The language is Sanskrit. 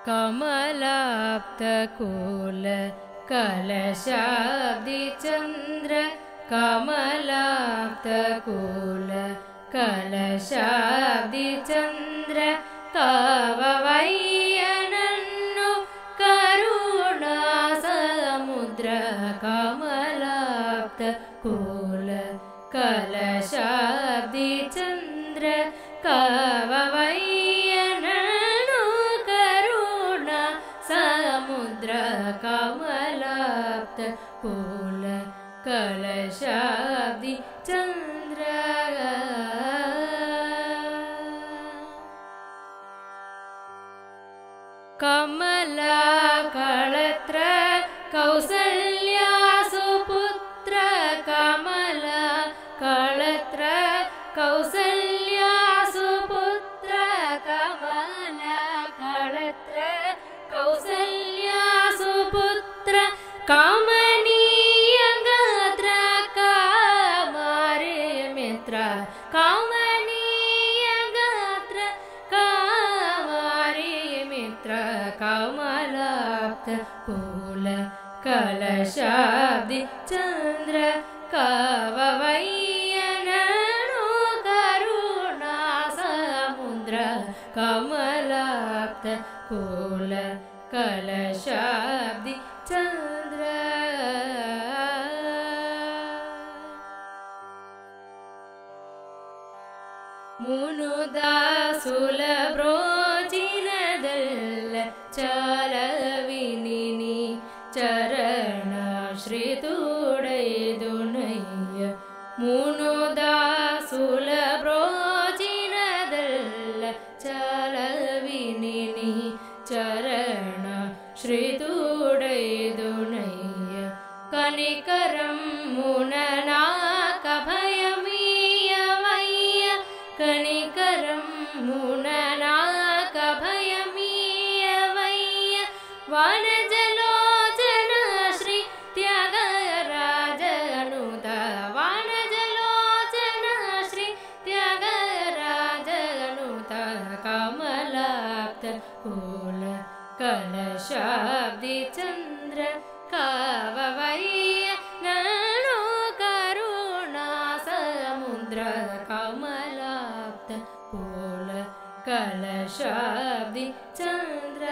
कमलाप्तकूल कलशाब्दि चन्द्र कमलाप्तकूल कलशाब्दि चन्द्र कववय्यनन्नु करुणा समुद्र कमलाप्तकूल कलशाब्दि चन्द्र कववय्यनन्नु करुणा समुद्र कमलाप्तकूल कलशाब्दि चन्द्र कमला कळत्र कौसल्या सुपुत्र कमला कळत्र कौसल्या सुपुत्र कमला कळत्र कौसल्या सुपुत्र कमनीय गात्र कामारे मित्र कमनीय गात्र कामारे मित्र कमलाप्तकूल कलशाब्दि चन्द्र कववय्यनन्नु करुणा समुद्र कमलाप्तकूल कलशाब्दि चन्द्र मुनुदासुलब्रोचिनदल्ल चलविनिनि चरण श्रीतुडैदुनय्य मुनुदासुलब्रोचिनदल्ल चलविनिनि चरण श्रीतुडैदुनय्य कनिकरं मुननाकभयमीयवय्य कनिकरं मुननाकभयमीयवय्य वानजलोचन श्री त्यागराजनुत वानजलोचन श्री त्यागराजनुत कमलाप्तकूल कलशाब्दि चन्द्र कववय्यनन्नु करुणा समुद्र कमलाप्तकूल कलशाब्दि चन्द्र